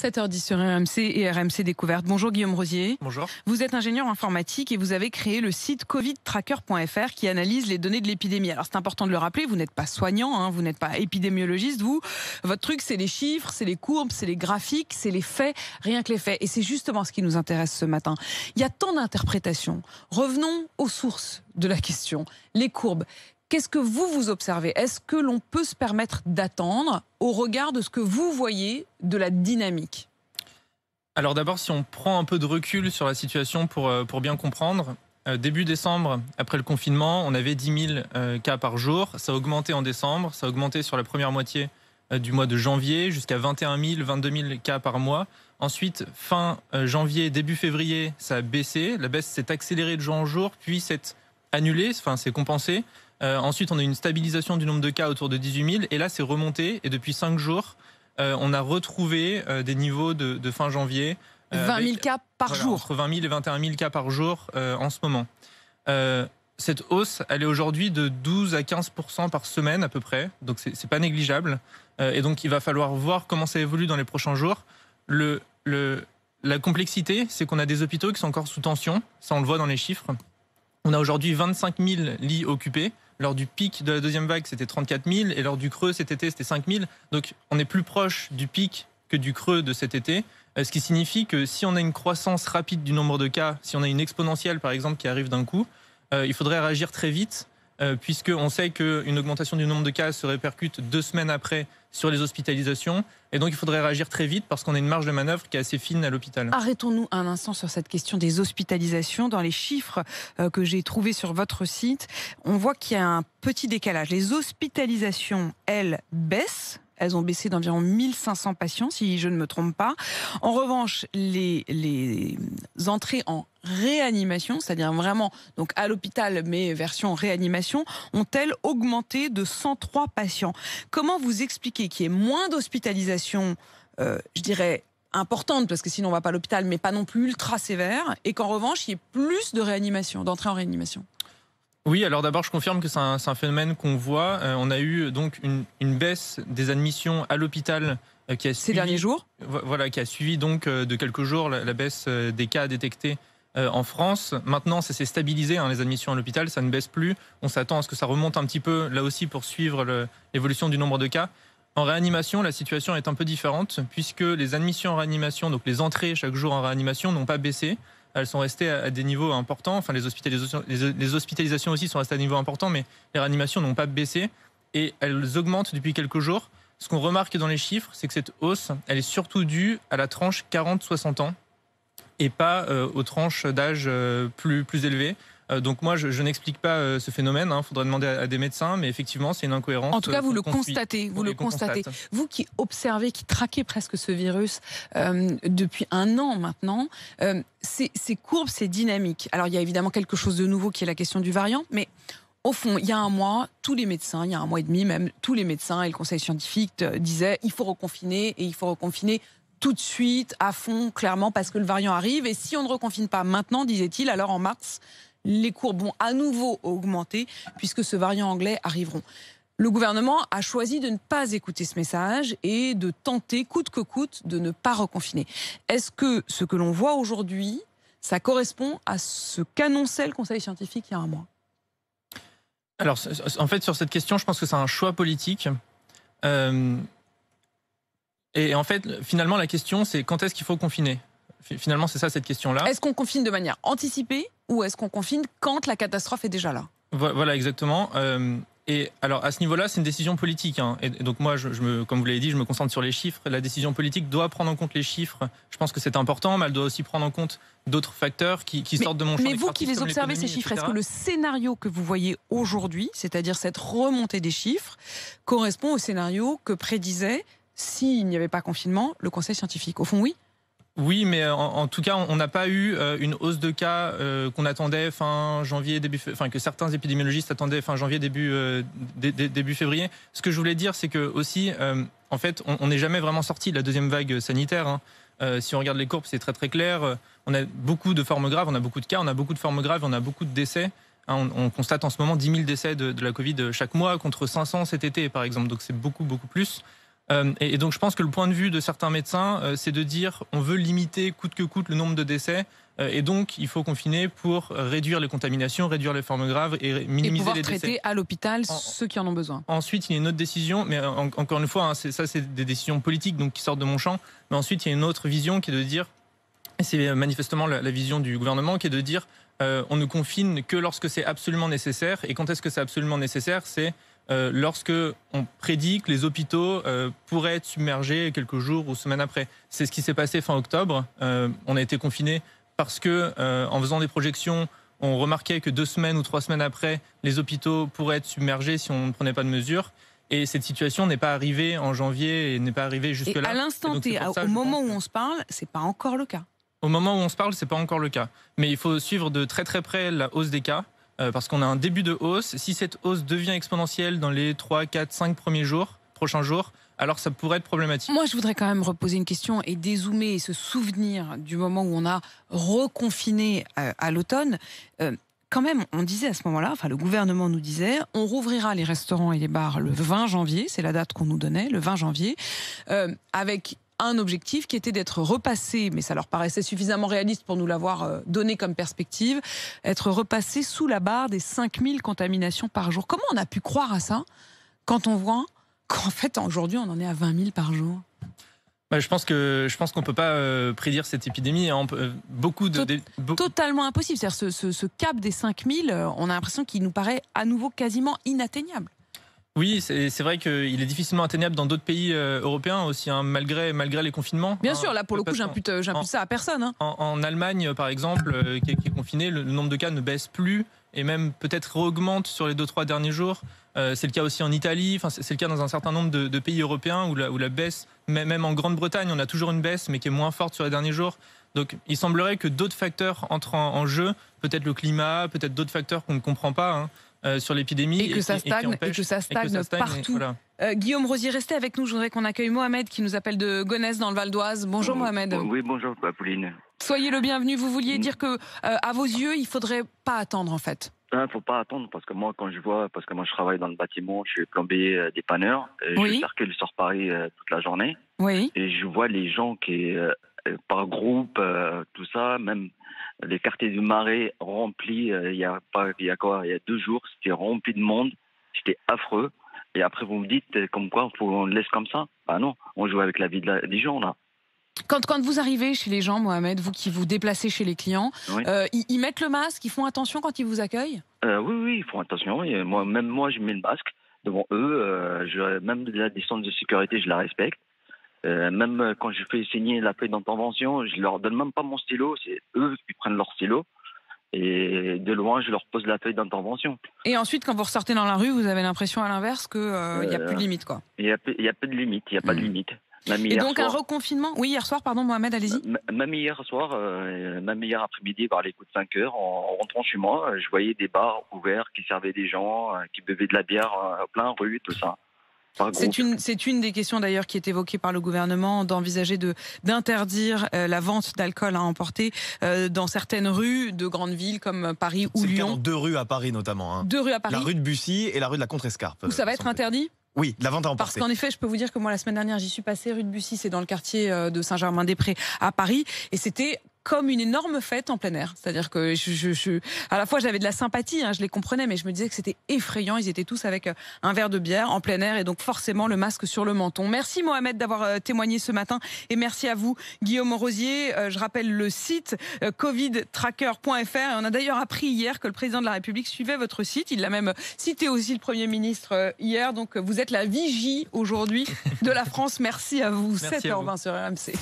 7h10 sur RMC et RMC Découverte. Bonjour Guillaume Rosier. Bonjour. Vous êtes ingénieur informatique et vous avez créé le site covidtracker.fr qui analyse les données de l'épidémie. Alors c'est important de le rappeler, vous n'êtes pas soignant, vous n'êtes pas épidémiologiste, votre truc c'est les chiffres, c'est les courbes, c'est les graphiques, c'est les faits, rien que les faits. Et c'est justement ce qui nous intéresse ce matin. Il y a tant d'interprétations. Revenons aux sources de la question, les courbes. Qu'est-ce que vous observez? Est-ce que l'on peut se permettre d'attendre au regard de ce que vous voyez de la dynamique? Alors d'abord, si on prend un peu de recul sur la situation pour bien comprendre, début décembre, après le confinement, on avait 10 000 cas par jour. Ça a augmenté en décembre, ça a augmenté sur la première moitié du mois de janvier jusqu'à 21 000, 22 000 cas par mois. Ensuite, fin janvier, début février, ça a baissé. La baisse s'est accélérée de jour en jour, puis s'est annulée, c'est compensé. Ensuite, on a eu une stabilisation du nombre de cas autour de 18 000. Et là, c'est remonté. Et depuis 5 jours, on a retrouvé des niveaux de fin janvier. 20 000 cas par jour. Entre 20 000 et 21 000 cas par jour en ce moment. Cette hausse, elle est aujourd'hui de 12 à 15% par semaine à peu près. Donc, c'est pas négligeable. Et donc, il va falloir voir comment ça évolue dans les prochains jours. La complexité, c'est qu'on a des hôpitaux qui sont encore sous tension. Ça, on le voit dans les chiffres. On a aujourd'hui 25 000 lits occupés. Lors du pic de la deuxième vague, c'était 34 000. Et lors du creux cet été, c'était 5 000. Donc, on est plus proche du pic que du creux de cet été. Ce qui signifie que si on a une croissance rapide du nombre de cas, si on a une exponentielle, par exemple, qui arrive d'un coup, il faudrait réagir très vite, puisqu'on sait qu'une augmentation du nombre de cas se répercute 2 semaines après sur les hospitalisations. Et donc, il faudrait réagir très vite parce qu'on a une marge de manœuvre qui est assez fine à l'hôpital. Arrêtons-nous un instant sur cette question des hospitalisations. Dans les chiffres que j'ai trouvés sur votre site, on voit qu'il y a un petit décalage. Les hospitalisations, elles, baissent. Elles ont baissé d'environ 1500 patients, si je ne me trompe pas. En revanche, les entrées en réanimation, c'est-à-dire vraiment donc à l'hôpital, mais version réanimation, ont-elles augmenté de 103 patients. Comment vous expliquez qu'il y ait moins d'hospitalisation, je dirais, importante, parce que sinon on ne va pas à l'hôpital, mais pas non plus ultra sévère, et qu'en revanche, il y ait plus de réanimation, d'entrée en réanimation? Oui, alors d'abord, je confirme que c'est un phénomène qu'on voit. On a eu donc une baisse des admissions à l'hôpital qui a suivi, ces derniers jours. Voilà, qui a suivi donc de quelques jours la baisse des cas détectés en France. Maintenant, ça s'est stabilisé, les admissions à l'hôpital, ça ne baisse plus. On s'attend à ce que ça remonte un petit peu, là aussi, pour suivre l'évolution du nombre de cas. En réanimation, la situation est un peu différente, puisque les admissions en réanimation, donc les entrées chaque jour en réanimation, n'ont pas baissé. Elles sont restées à des niveaux importants. Enfin, les hospitalisations aussi sont restées à des niveaux importants, mais les réanimations n'ont pas baissé. Et elles augmentent depuis quelques jours. Ce qu'on remarque dans les chiffres, c'est que cette hausse, elle est surtout due à la tranche 40-60 ans et pas aux tranches d'âge plus élevées. Donc moi, je n'explique pas ce phénomène. Il faudrait demander à des médecins, mais effectivement, c'est une incohérence. En tout cas, vous le constatez. Vous le constatez. Vous qui observez, qui traquez presque ce virus depuis 1 an maintenant, ces courbes, ces dynamiques. Alors, il y a évidemment quelque chose de nouveau qui est la question du variant, mais au fond, il y a 1 mois, tous les médecins, il y a 1 mois et demi même, tous les médecins et le conseil scientifique disaient il faut reconfiner et il faut reconfiner tout de suite, à fond, clairement, parce que le variant arrive. Et si on ne reconfine pas maintenant, disait-il, alors en mars, les courbes vont à nouveau augmenter puisque ce variant anglais arriveront. Le gouvernement a choisi de ne pas écouter ce message et de tenter, coûte que coûte, de ne pas reconfiner. Est-ce que ce que l'on voit aujourd'hui, ça correspond à ce qu'annonçait le conseil scientifique il y a 1 mois? Alors, en fait, sur cette question, je pense que c'est un choix politique. Et en fait, finalement, la question, c'est quand est-ce qu'il faut confiner? Finalement, c'est ça, cette question-là. Est-ce qu'on confine de manière anticipée ou est-ce qu'on confine quand la catastrophe est déjà là? Voilà, exactement. Et alors, à ce niveau-là, c'est une décision politique. Et donc moi, comme vous l'avez dit, je me concentre sur les chiffres. La décision politique doit prendre en compte les chiffres. Je pense que c'est important, mais elle doit aussi prendre en compte d'autres facteurs qui sortent de mon champ d'expertise. Mais vous qui les observez, ces chiffres, est-ce que le scénario que vous voyez aujourd'hui, c'est-à-dire cette remontée des chiffres, correspond au scénario que prédisait, s'il n'y avait pas confinement, le conseil scientifique? Au fond, oui. Oui, mais en tout cas, on n'a pas eu une hausse de cas qu'on attendait fin janvier, que certains épidémiologistes attendaient fin janvier, début février. Ce que je voulais dire, c'est que aussi, en fait, on n'est jamais vraiment sorti de la deuxième vague sanitaire. Si on regarde les courbes, c'est très très clair. On a beaucoup de formes graves, on a beaucoup de cas, on a beaucoup de formes graves, on a beaucoup de décès. On constate en ce moment 10 000 décès de la Covid chaque mois contre 500 cet été, par exemple. Donc c'est beaucoup, beaucoup plus. Et donc je pense que le point de vue de certains médecins, c'est de dire on veut limiter coûte que coûte le nombre de décès. Et donc, il faut confiner pour réduire les contaminations, réduire les formes graves et minimiser les décès. Et pouvoir traiter à l'hôpital ceux qui en ont besoin. Ensuite, il y a une autre décision, mais encore une fois, hein, c'est des décisions politiques donc qui sortent de mon champ. Mais ensuite, il y a une autre vision qui est de dire, et c'est manifestement la vision du gouvernement, qui est de dire on ne confine que lorsque c'est absolument nécessaire. Et quand est-ce que c'est absolument nécessaire? C'est lorsque on prédit que les hôpitaux pourraient être submergés quelques jours ou semaines après. C'est ce qui s'est passé fin octobre. On a été confinés parce que, en faisant des projections, on remarquait que 2 semaines ou 3 semaines après, les hôpitaux pourraient être submergés si on ne prenait pas de mesures. Et cette situation n'est pas arrivée en janvier et n'est pas arrivée jusque-là. Et à l'instant T, au moment où on se parle, c'est pas encore le cas. Au moment où on se parle, c'est pas encore le cas. Mais il faut suivre de très très près la hausse des cas, parce qu'on a un début de hausse. Si cette hausse devient exponentielle dans les 3, 4, 5 prochains jours, alors ça pourrait être problématique. Moi, je voudrais quand même reposer une question et dézoomer et se souvenir du moment où on a reconfiné à l'automne. Quand même, on disait à ce moment-là, enfin le gouvernement nous disait, on rouvrira les restaurants et les bars le 20 janvier, c'est la date qu'on nous donnait, le 20 janvier, avec un objectif qui était d'être repassé, mais ça leur paraissait suffisamment réaliste pour nous l'avoir donné comme perspective, être repassé sous la barre des 5000 contaminations par jour. Comment on a pu croire à ça quand on voit qu'en fait, aujourd'hui, on en est à 20 000 par jour? Je pense qu'on peut pas prédire cette épidémie. Hein. Totalement impossible. C'est-à-dire ce cap des 5000, on a l'impression qu'il nous paraît à nouveau quasiment inatteignable. Oui, c'est vrai qu'il est difficilement atteignable dans d'autres pays européens aussi, hein, malgré les confinements. Bien sûr, là pour le coup, j'impute ça à personne. Hein. En Allemagne, par exemple, qui est confinée, le nombre de cas ne baisse plus et même peut-être augmente sur les 2-3 derniers jours. C'est le cas aussi en Italie, c'est le cas dans un certain nombre de pays européens où la baisse, même en Grande-Bretagne, on a toujours une baisse, mais qui est moins forte sur les derniers jours. Donc il semblerait que d'autres facteurs entrent en jeu, peut-être le climat, peut-être d'autres facteurs qu'on ne comprend pas sur l'épidémie. Et que ça stagne, partout. Voilà. Guillaume Rosier, restez avec nous, je voudrais qu'on accueille Mohamed qui nous appelle de Gonesse dans le Val d'Oise. Bonjour Mohamed. Oui, bonjour Pauline. Soyez le bienvenu, vous vouliez dire que à vos yeux, il ne faudrait pas attendre en fait. Il ne faut pas attendre parce que moi, je travaille dans le bâtiment, je suis plombier dépanneur, je circule sur Paris toute la journée. Oui. Et je vois les gens qui, par groupe, tout ça, même les quartiers du Marais remplis, il y a 2 jours, c'était rempli de monde, c'était affreux. Et après, vous me dites comme quoi on le laisse comme ça. Bah non, on joue avec la vie des gens là. Quand vous arrivez chez les gens, Mohamed, vous qui vous déplacez chez les clients, oui. Ils mettent le masque, ils font attention quand ils vous accueillent? Oui, ils font attention. Et moi, je mets le masque devant eux. Même la distance de sécurité, je la respecte. Même quand je fais signer la feuille d'intervention, je leur donne même pas mon stylo. C'est eux qui prennent leur stylo. Et de loin, je leur pose la feuille d'intervention. Et ensuite, quand vous ressortez dans la rue, vous avez l'impression à l'inverse qu'il n'y a plus de limite, quoi. Il y a peu de limite, il n'y a pas de limite. Et donc un reconfinement. Oui, hier soir, pardon Mohamed, allez-y. Même hier soir, même hier après-midi, vers les coups de 5 heures, en rentrant chez moi, je voyais des bars ouverts qui servaient des gens, qui bevaient de la bière plein rue, tout ça. C'est une des questions d'ailleurs qui est évoquée par le gouvernement, d'envisager d'interdire la vente d'alcool à emporter dans certaines rues de grandes villes comme Paris ou Lyon. C'est le cas dans 2 rues à Paris notamment. Hein. 2 rues à Paris. La rue de Bussy et la rue de la Contrescarpe. Où ça va être interdit ? Oui, la vente à emporter. Parce qu'en effet, je peux vous dire que moi, la semaine dernière, j'y suis passée rue de Bussy, c'est dans le quartier de Saint-Germain-des-Prés à Paris, et c'était comme une énorme fête en plein air. C'est-à-dire que à la fois j'avais de la sympathie, hein, je les comprenais, mais je me disais que c'était effrayant. Ils étaient tous avec un verre de bière en plein air et donc forcément le masque sur le menton. Merci Mohamed d'avoir témoigné ce matin et merci à vous Guillaume Rosier. Je rappelle le site covidtracker.fr et on a d'ailleurs appris hier que le président de la République suivait votre site. Il l'a même cité aussi le Premier ministre hier. Donc vous êtes la vigie aujourd'hui de la France. Merci à vous. 7h20 sur RMC.